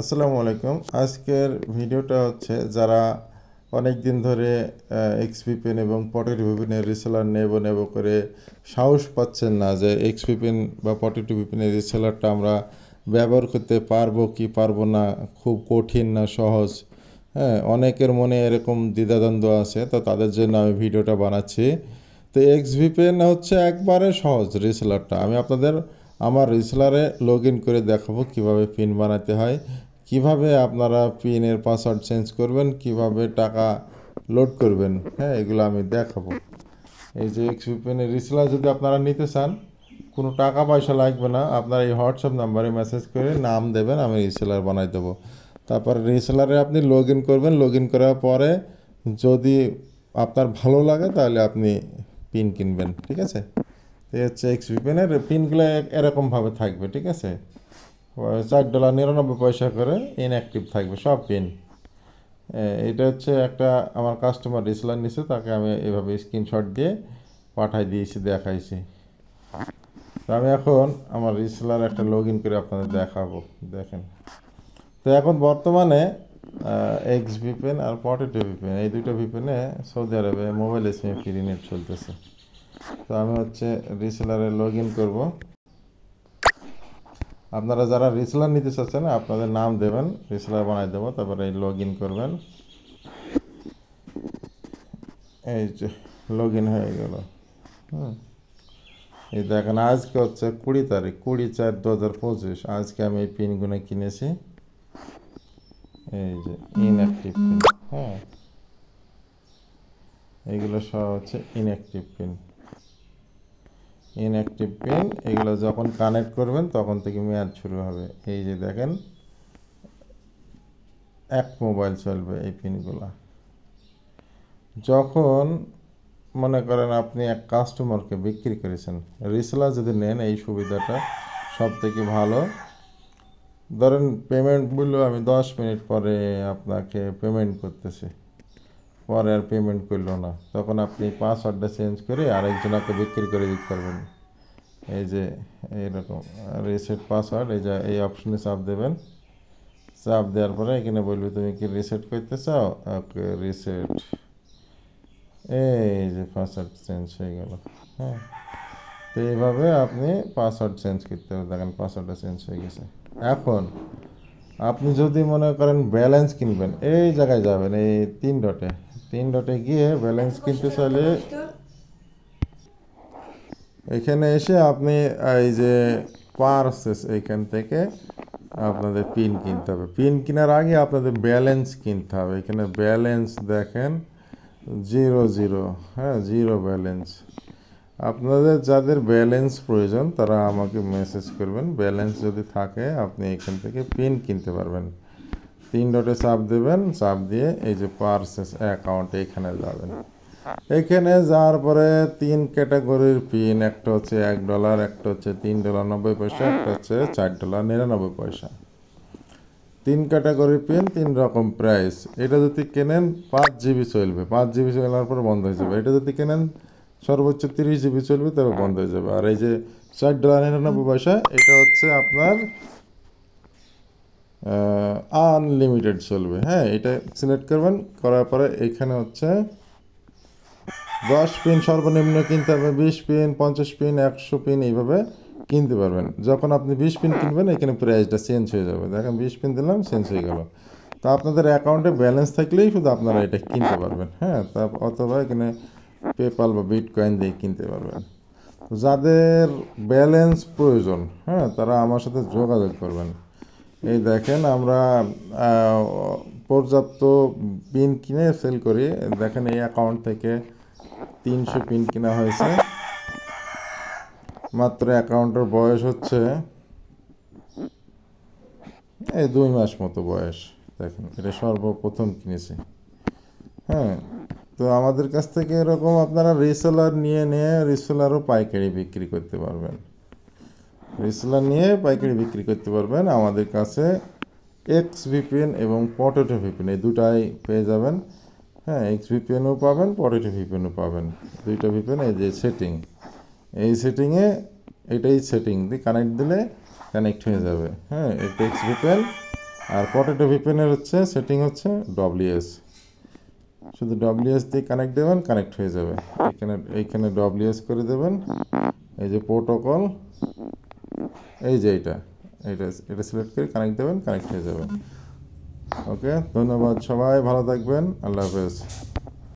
আসসালামু আলাইকুম। আজকের ভিডিওটা হচ্ছে যারা অনেক দিন ধরে এক্সভিপিএন এবং পটেটো ভিপিএনের রিসেলার নেব নেব করে সাহস পাচ্ছেন না যে এক্সভিপিএন বা পটেটো ভিপিএনের রিসেলারটা আমরা ব্যবহার করতে পারবো কি পারবো না, খুব কঠিন না সহজ। হ্যাঁ, অনেকের মনে এরকম দ্বিধাদ্বন্দ্ব আছে, তো তাদের জন্য আমি ভিডিওটা বানাচ্ছি। তো এক্সভিপিএন হচ্ছে একবারে সহজ রিসেলারটা। আমি আপনাদের আমার রিসেলারে লগ ইন করে দেখাবো কিভাবে পিন বানাতে হয়, কিভাবে আপনারা পিনের পাসওয়ার্ড চেঞ্জ করবেন, কিভাবে টাকা লোড করবেন। হ্যাঁ, এগুলো আমি দেখাবো। এই যে এক্সভিপিএনের রিসেলার যদি আপনারা নিতে চান, কোনো টাকা পয়সা লাগবে না। আপনার এই হোয়াটসঅ্যাপ নাম্বারে মেসেজ করে নাম দেবেন, আমি রিসেলার বানাই দেবো। তারপর রিসেলারে আপনি লগ ইন করবেন। লগ ইন করার পরে যদি আপনার ভালো লাগে তাহলে আপনি পিন কিনবেন, ঠিক আছে। তো হচ্ছে এক্সভিপিএনের পিনগুলো এরকমভাবে থাকবে, ঠিক আছে। $4.99 করে ইনঅ্যাক্টিভ থাকবে সব পিন। এটা হচ্ছে একটা আমার কাস্টমার রিসেলার নিছে, তাকে আমি এভাবে স্ক্রিনশট দিয়ে পাঠাই দিয়েছি, দেখাইছি। তো আমি এখন আমার রিসেলার একটা লগ ইন করে আপনাদের দেখাবো, দেখেন। তো এখন বর্তমানে এক্সভিপিএন আর পটেটো ভিপিএন, এই দুটো ভিপিএনে সৌদি আরবে মোবাইল সিমে ফ্রি নেট চলতেছে। তো আমি হচ্ছে রিসেলারে লগ ইন করবো। আপনারা যারা রিসেলার নিতে চাচ্ছেন আপনাদের নাম দেবেন, রিসেলার বানাই দেবো। তারপরে এই লগ ইন করবেন। এই যে লগ ইন হয়ে গেল। এই দেখেন, আজকে হচ্ছে 20 তারিখ, 20/4/2025। আজকে আমি এই পিনগুলো কিনেছি। এই যে ইনঅ্যাক্টিভ পিন, হ্যাঁ, এইগুলো সব হচ্ছে ইনঅ্যাক্টিভ পিন। ইনঅ্যাক্টিভ পিন এগুলো যখন কানেক্ট করবেন তখন থেকে মেয়াদ শুরু হবে। এই যে দেখেন, এক মোবাইল চলবে এই পিনগুলো। যখন মনে করেন আপনি এক কাস্টমারকে বিক্রি করেছেন, রিসেলার যদি নেন এই সুবিধাটা সব থেকে ভালো। ধরেন পেমেন্ট বললো আমি 10 মিনিট পরে আপনাকে পেমেন্ট করতেছি, পরে আর পেমেন্ট করলো না, তখন আপনি পাসওয়ার্ডটা চেঞ্জ করে আরেকজনকে বিক্রি করে দিতে পারবেন। এই যে এইরকম রিসেট পাসওয়ার্ড, এই যে এই অপশনে চাপ দেবেন। চাপ দেওয়ার পরে এখানে বলবে তুমি কি রিসেট করতে চাও, ওকে রিসেট। এই যে পাসওয়ার্ড চেঞ্জ হয়ে গেল। হ্যাঁ, তো এইভাবে আপনি পাসওয়ার্ড চেঞ্জ করতে হবে। দেখেন পাসওয়ার্ডটা চেঞ্জ হয়ে গেছে। এখন আপনি যদি মনে করেন ব্যালেন্স কিনবেন, এই জায়গায় যাবেন, এই 3 ডটে গিয়ে ব্যালেন্স কিনতে চাইলে এখানে এসে আপনি এই যে পারচেস, এইখান থেকে আপনাদের পিন কিনতে হবে। পিন কেনার আগে আপনাদের ব্যালেন্স কিনতে হবে। এখানে ব্যালেন্স দেখেন 0 হ্যাঁ, 0 ব্যালেন্স। আপনাদের যাদের ব্যালেন্স প্রয়োজন তারা আমাকে মেসেজ করবেন। ব্যালেন্স যদি থাকে আপনি এখান থেকে পিন কিনতে পারবেন। 3 ডটে চাপ দেবেন, চাপ দিয়ে এই যে পারচেস অ্যাকাউন্ট, এখানে যাবেন। এখানে যাওয়ার পরে 3 ক্যাটাগরির পিন, একটা হচ্ছে $1, একটা হচ্ছে $3.90, একটা হচ্ছে $4.99। 3 ক্যাটাগরির পিন, 3 রকম প্রাইস। এটা যদি কেনেন 5 জিবি চলবে, 5 জিবি চলার পরে বন্ধ হয়ে যাবে। এটা যদি কেনেন সর্বোচ্চ 30 জিবি চলবে, তবে বন্ধ হয়ে যাবে। আর এই যে $4.99, এটা হচ্ছে আপনার আনলিমিটেড চলবে। হ্যাঁ, এটা সিলেক্ট করবেন, করার পরে এখানে হচ্ছে 10 পিন সর্বনিম্ন কিনতে হবে, 20 পিন, 50 পিন, 100 পিন, এইভাবে কিনতে পারবেন। যখন আপনি 20 পিন কিনবেন এখানে প্রাইসটা চেঞ্জ হয়ে যাবে। দেখেন 20 পিন দিলাম, চেঞ্জ হয়ে গেল। তো আপনাদের অ্যাকাউন্টে ব্যালেন্স থাকলেই শুধু আপনারা এটা কিনতে পারবেন। হ্যাঁ, তা অথবা এখানে পেপাল বা বিটকয়েন দিয়ে কিনতে পারবেন। যাদের ব্যালেন্স প্রয়োজন, হ্যাঁ, তারা আমার সাথে যোগাযোগ করবেন। এই দেখেন, আমরা পর্যাপ্ত পিন কিনে সেল করি। দেখেন এই অ্যাকাউন্ট থেকে 300 পিন কেনা হয়েছে। মাত্র অ্যাকাউন্টের বয়স হচ্ছে এই 2 মাস মতো বয়স। দেখেন এটা সর্বপ্রথম কিনেছি। হ্যাঁ, তো আমাদের কাছ থেকে এরকম আপনারা রিসেলার নিয়ে রিসেলারও পাইকারি বিক্রি করতে পারবেন। রিসেলার নিয়ে পাইকারি বিক্রি করতে পারবেন আমাদের কাছে। এক্সভিপিএন এবং পটেটো ভিপিএন এই দুটাই পেয়ে যাবেন। হ্যাঁ, এক্সভিপিএনও পাবেন, পটেটো ভিপিএনও পাবেন। দুইটা ভিপিএন, এই যে সেটিং, এই সেটিংয়ে এটাই সেটিং দিয়ে কানেক্ট দিলে কানেক্ট হয়ে যাবে। হ্যাঁ, এটা এক্সভিপিএন, আর পটেটো ভিপিএনের হচ্ছে সেটিং হচ্ছে ডব্লিউএস, শুধু ডব্লিউএস দিয়ে কানেক্ট দেবেন, কানেক্ট হয়ে যাবে। এইখানে ডব্লিউএস করে দেবেন, এই যে প্রোটোকল, এই যে এটা এটা সিলেক্ট করে কানেক্ট দেবেন, কানেক্ট হয়ে যাবে। ওকে, ধন্যবাদ সবাই, ভালো থাকবেন, আল্লাহ হাফেজ।